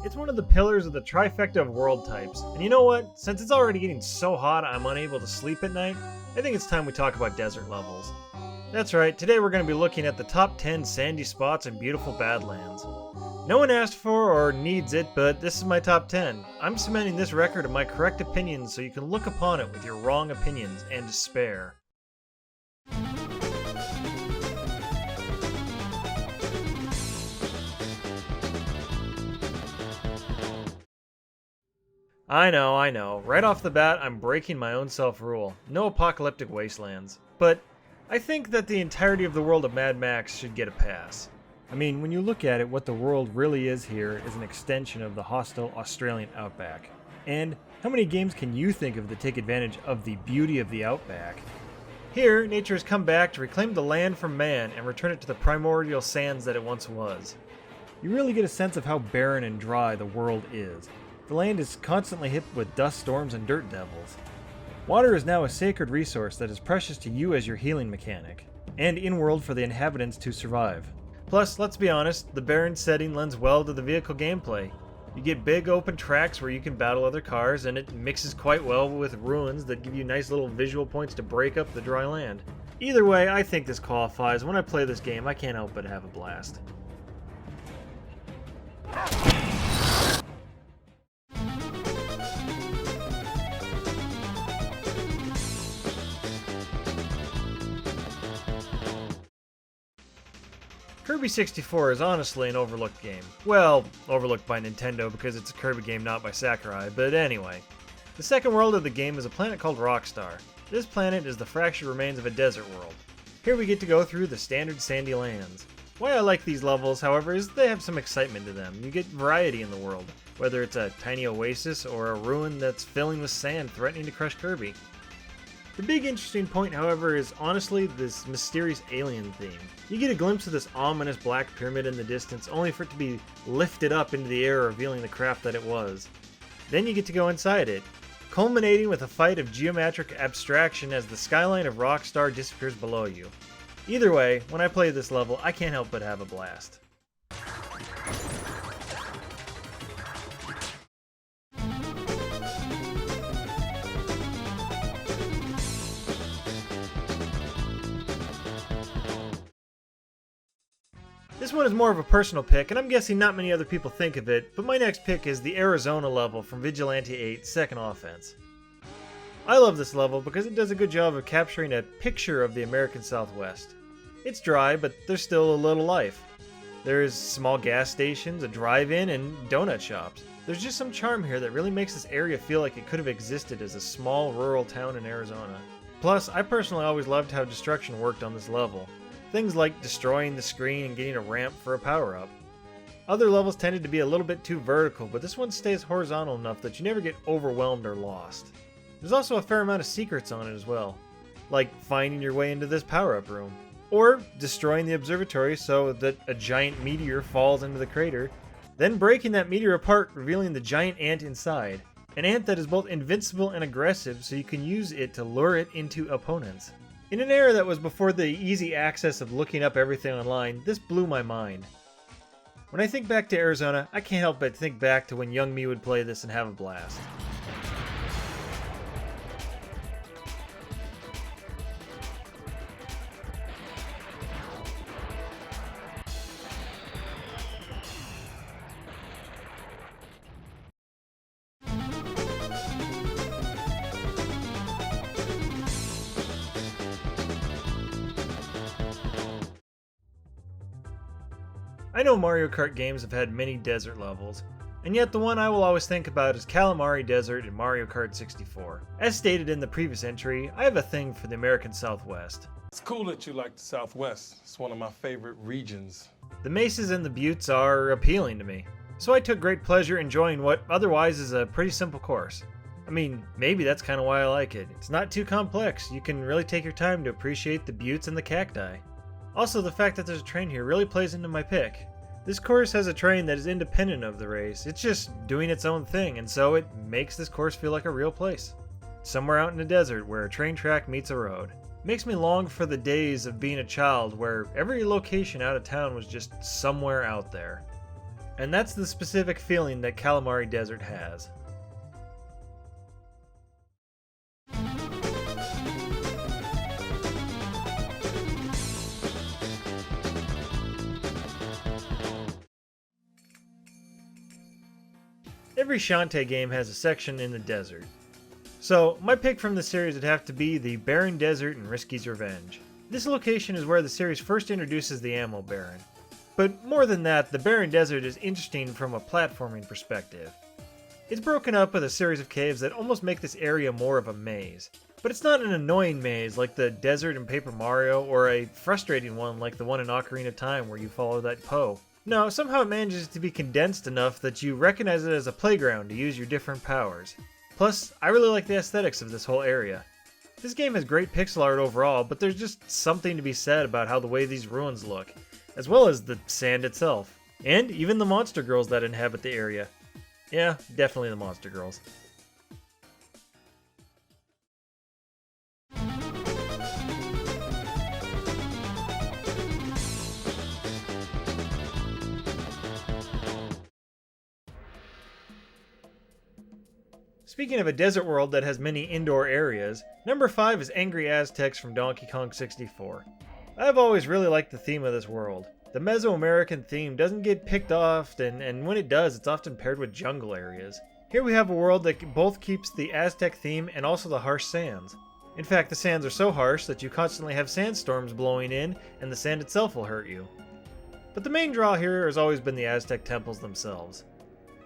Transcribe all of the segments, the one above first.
It's one of the pillars of the trifecta of world types, and you know what? Since it's already getting so hot I'm unable to sleep at night, I think it's time we talk about desert levels. That's right, today we're going to be looking at the top 10 sandy spots in beautiful Badlands. No one asked for or needs it, but this is my top 10. I'm cementing this record of my correct opinions so you can look upon it with your wrong opinions and despair. I know. Right off the bat, I'm breaking my own self-rule. No apocalyptic wastelands. But I think that the entirety of the world of Mad Max should get a pass. I mean, when you look at it, what the world really is here is an extension of the hostile Australian outback. And how many games can you think of that take advantage of the beauty of the outback? Here, nature has come back to reclaim the land from man and return it to the primordial sands that it once was. You really get a sense of how barren and dry the world is. The land is constantly hit with dust storms and dirt devils. Water is now a sacred resource that is precious to you as your healing mechanic, and in-world for the inhabitants to survive. Plus, let's be honest, the barren setting lends well to the vehicle gameplay. You get big open tracks where you can battle other cars, and it mixes quite well with ruins that give you nice little visual points to break up the dry land. Either way, I think this qualifies. When I play this game, I can't help but have a blast. Kirby 64 is honestly an overlooked game. Well, overlooked by Nintendo because it's a Kirby game, not by Sakurai, but anyway. The second world of the game is a planet called Rockstar. This planet is the fractured remains of a desert world. Here we get to go through the standard sandy lands. Why I like these levels, however, is they have some excitement to them. You get variety in the world, whether it's a tiny oasis or a ruin that's filling with sand threatening to crush Kirby. The big interesting point, however, is honestly this mysterious alien theme. You get a glimpse of this ominous black pyramid in the distance, only for it to be lifted up into the air, revealing the craft that it was. Then you get to go inside it, culminating with a fight of geometric abstraction as the skyline of Rockstar disappears below you. Either way, when I play this level, I can't help but have a blast. This one is more of a personal pick, and I'm guessing not many other people think of it, but my next pick is the Arizona level from Vigilante 8 Second Offense. I love this level because it does a good job of capturing a picture of the American Southwest. It's dry, but there's still a little life. There's small gas stations, a drive-in, and donut shops. There's just some charm here that really makes this area feel like it could have existed as a small rural town in Arizona. Plus, I personally always loved how destruction worked on this level. Things like destroying the screen and getting a ramp for a power-up. Other levels tended to be a little bit too vertical, but this one stays horizontal enough that you never get overwhelmed or lost. There's also a fair amount of secrets on it as well, like finding your way into this power-up room, or destroying the observatory so that a giant meteor falls into the crater, then breaking that meteor apart, revealing the giant ant inside. An ant that is both invincible and aggressive, so you can use it to lure it into opponents. In an era that was before the easy access of looking up everything online, this blew my mind. When I think back to Arizona, I can't help but think back to when young me would play this and have a blast. I know Mario Kart games have had many desert levels, and yet the one I will always think about is Calamari Desert in Mario Kart 64. As stated in the previous entry, I have a thing for the American Southwest. It's cool that you like the Southwest. It's one of my favorite regions. The mesas and the buttes are appealing to me, so I took great pleasure enjoying what otherwise is a pretty simple course. I mean, maybe that's kind of why I like it. It's not too complex. You can really take your time to appreciate the buttes and the cacti. Also, the fact that there's a train here really plays into my pick. This course has a train that is independent of the race. It's just doing its own thing, and so it makes this course feel like a real place. Somewhere out in the desert where a train track meets a road. It makes me long for the days of being a child where every location out of town was just somewhere out there. And that's the specific feeling that Calamari Desert has. Every Shantae game has a section in the desert. So, my pick from the series would have to be the Barren Desert in Risky's Revenge. This location is where the series first introduces the Ammo Baron. But more than that, the Barren Desert is interesting from a platforming perspective. It's broken up with a series of caves that almost make this area more of a maze. But it's not an annoying maze like the desert in Paper Mario, or a frustrating one like the one in Ocarina of Time where you follow that Poe. No, somehow it manages to be condensed enough that you recognize it as a playground to use your different powers. Plus, I really like the aesthetics of this whole area. This game has great pixel art overall, but there's just something to be said about how the way these ruins look, as well as the sand itself, and even the monster girls that inhabit the area. Yeah, definitely the monster girls. Speaking of a desert world that has many indoor areas, number 5 is Angry Aztecs from Donkey Kong 64. I've always really liked the theme of this world. The Mesoamerican theme doesn't get picked off, and when it does, it's often paired with jungle areas. Here we have a world that both keeps the Aztec theme and also the harsh sands. In fact, the sands are so harsh that you constantly have sandstorms blowing in, and the sand itself will hurt you. But the main draw here has always been the Aztec temples themselves.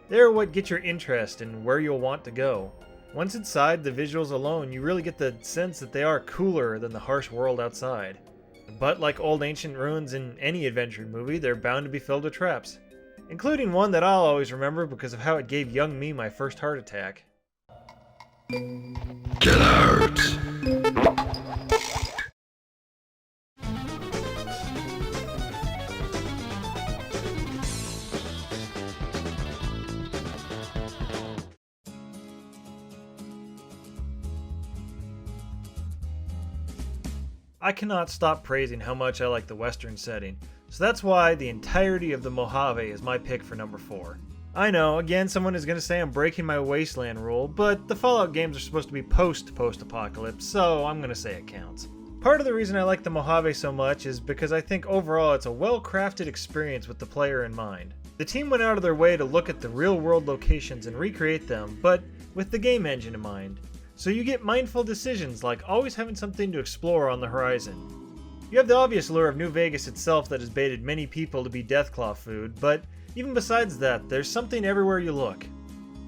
They're what get your interest and where you'll want to go. Once inside, the visuals alone, you really get the sense that they are cooler than the harsh world outside. But like old ancient ruins in any adventure movie, they're bound to be filled with traps. Including one that I'll always remember because of how it gave young me my first heart attack. Get out! I cannot stop praising how much I like the western setting, so that's why the entirety of the Mojave is my pick for number 4. I know, again someone is going to say I'm breaking my Wasteland rule, but the Fallout games are supposed to be post-apocalypse, so I'm going to say it counts. Part of the reason I like the Mojave so much is because I think overall it's a well-crafted experience with the player in mind. The team went out of their way to look at the real-world locations and recreate them, but with the game engine in mind. So you get mindful decisions like always having something to explore on the horizon. You have the obvious lure of New Vegas itself that has baited many people to be Deathclaw food, but even besides that, there's something everywhere you look.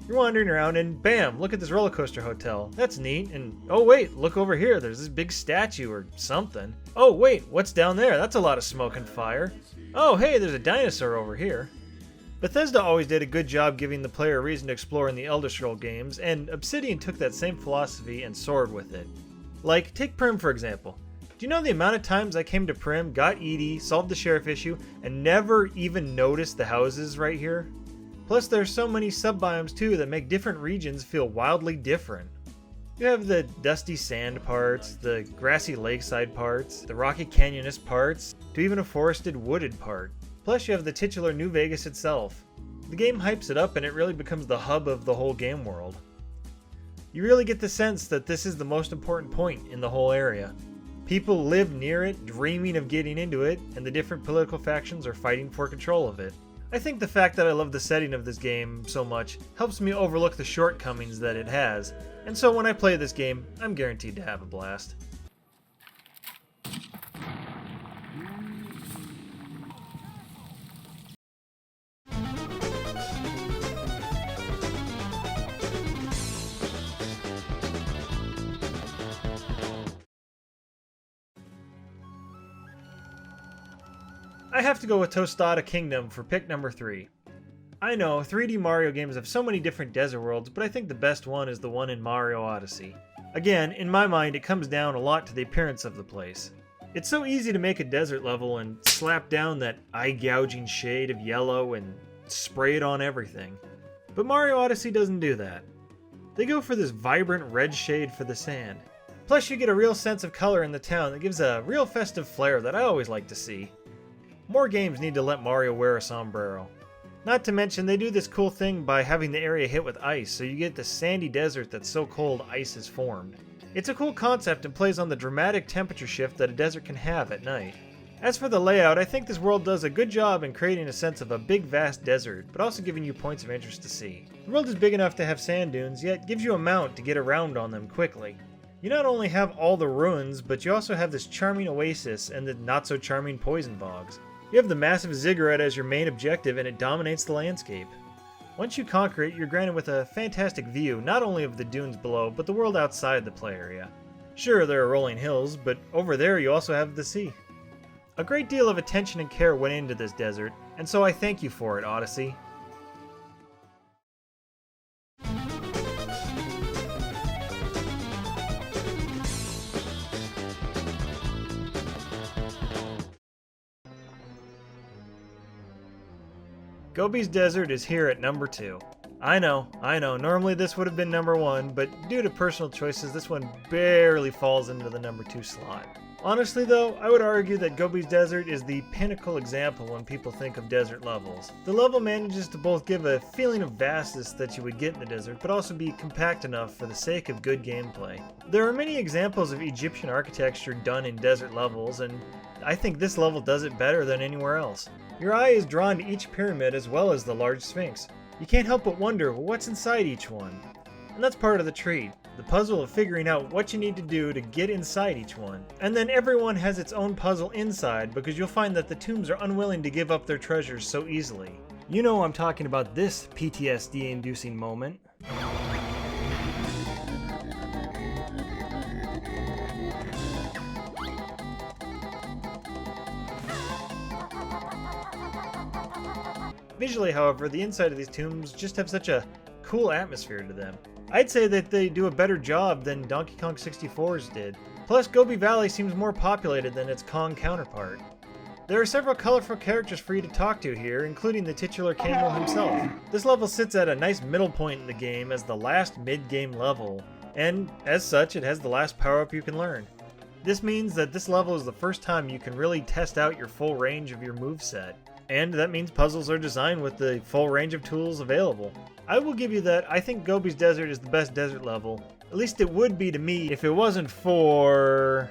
You're wandering around and bam, look at this roller coaster hotel. That's neat, and oh wait, look over here, there's this big statue or something. Oh wait, what's down there? That's a lot of smoke and fire. Oh hey, there's a dinosaur over here. Bethesda always did a good job giving the player a reason to explore in the Elder Scrolls games, and Obsidian took that same philosophy and soared with it. Like, take Prim for example. Do you know the amount of times I came to Prim, got Edie, solved the sheriff issue, and never even noticed the houses right here? Plus there's so many sub-biomes too that make different regions feel wildly different. You have the dusty sand parts, the grassy lakeside parts, the rocky canyonous parts, to even a forested wooded part. Plus you have the titular New Vegas itself. The game hypes it up and it really becomes the hub of the whole game world. You really get the sense that this is the most important point in the whole area. People live near it, dreaming of getting into it, and the different political factions are fighting for control of it. I think the fact that I love the setting of this game so much helps me overlook the shortcomings that it has, and so when I play this game, I'm guaranteed to have a blast. I have to go with Tostada Kingdom for pick number 3. I know, 3D Mario games have so many different desert worlds, but I think the best one is the one in Mario Odyssey. Again, in my mind, it comes down a lot to the appearance of the place. It's so easy to make a desert level and slap down that eye-gouging shade of yellow and spray it on everything. But Mario Odyssey doesn't do that. They go for this vibrant red shade for the sand. Plus you get a real sense of color in the town that gives a real festive flair that I always like to see. More games need to let Mario wear a sombrero. Not to mention, they do this cool thing by having the area hit with ice, so you get the sandy desert that's so cold ice is formed. It's a cool concept and plays on the dramatic temperature shift that a desert can have at night. As for the layout, I think this world does a good job in creating a sense of a big vast desert, but also giving you points of interest to see. The world is big enough to have sand dunes, yet gives you a mount to get around on them quickly. You not only have all the ruins, but you also have this charming oasis and the not so charming poison bogs. You have the massive ziggurat as your main objective and it dominates the landscape. Once you conquer it, you're granted with a fantastic view, not only of the dunes below, but the world outside the play area. Sure, there are rolling hills, but over there you also have the sea. A great deal of attention and care went into this desert, and so I thank you for it, Odyssey. Goby Desert is here at number 2. I know, normally this would have been number 1, but due to personal choices, this one barely falls into the number 2 slot. Honestly though, I would argue that Goby Desert is the pinnacle example when people think of desert levels. The level manages to both give a feeling of vastness that you would get in the desert, but also be compact enough for the sake of good gameplay. There are many examples of Egyptian architecture done in desert levels, and I think this level does it better than anywhere else. Your eye is drawn to each pyramid as well as the large sphinx. You can't help but wonder what's inside each one. And that's part of the treat, the puzzle of figuring out what you need to do to get inside each one. And then everyone has its own puzzle inside because you'll find that the tombs are unwilling to give up their treasures so easily. You know I'm talking about this PTSD-inducing moment. Visually, however, the inside of these tombs just have such a cool atmosphere to them. I'd say that they do a better job than Donkey Kong 64's did. Plus, Gobi Valley seems more populated than its Kong counterpart. There are several colorful characters for you to talk to here, including the titular Camel himself. This level sits at a nice middle point in the game as the last mid-game level, and as such, it has the last power-up you can learn. This means that this level is the first time you can really test out your full range of your moveset. And that means puzzles are designed with the full range of tools available. I will give you that I think Goby's Desert is the best desert level. At least it would be to me if it wasn't for...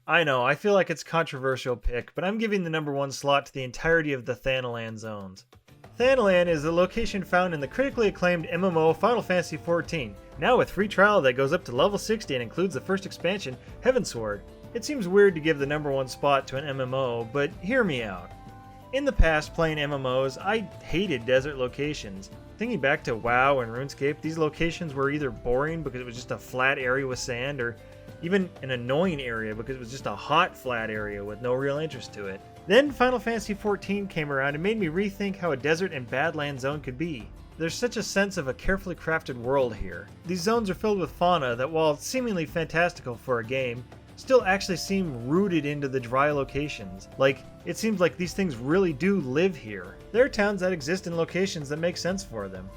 I know, I feel like it's a controversial pick, but I'm giving the number 1 slot to the entirety of the Thanalan zones. Thanalan is the location found in the critically acclaimed MMO Final Fantasy XIV, now with free trial that goes up to level 60 and includes the first expansion, Heavensward. It seems weird to give the number 1 spot to an MMO, but hear me out. In the past, playing MMOs, I hated desert locations. Thinking back to WoW and RuneScape, these locations were either boring because it was just a flat area with sand, or even an annoying area because it was just a hot flat area with no real interest to it. Then Final Fantasy XIV came around and made me rethink how a desert and badland zone could be. There's such a sense of a carefully crafted world here. These zones are filled with fauna that, while seemingly fantastical for a game, still actually seem rooted into the dry locations. Like, it seems like these things really do live here. There are towns that exist in locations that make sense for them.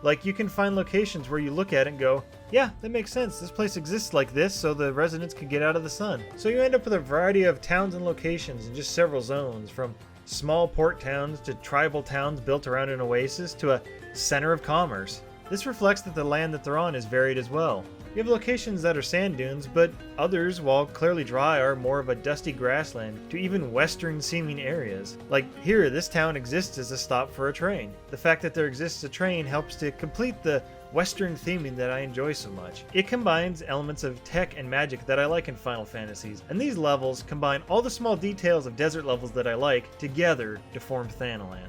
Like, you can find locations where you look at it and go, yeah, that makes sense. This place exists like this so the residents can get out of the sun. So you end up with a variety of towns and locations in just several zones, from small port towns to tribal towns built around an oasis to a center of commerce. This reflects that the land that they're on is varied as well. You have locations that are sand dunes, but others, while clearly dry, are more of a dusty grassland to even western-seeming areas. Like here, this town exists as a stop for a train. The fact that there exists a train helps to complete the western theming that I enjoy so much. It combines elements of tech and magic that I like in Final Fantasies, and these levels combine all the small details of desert levels that I like together to form Thanalan.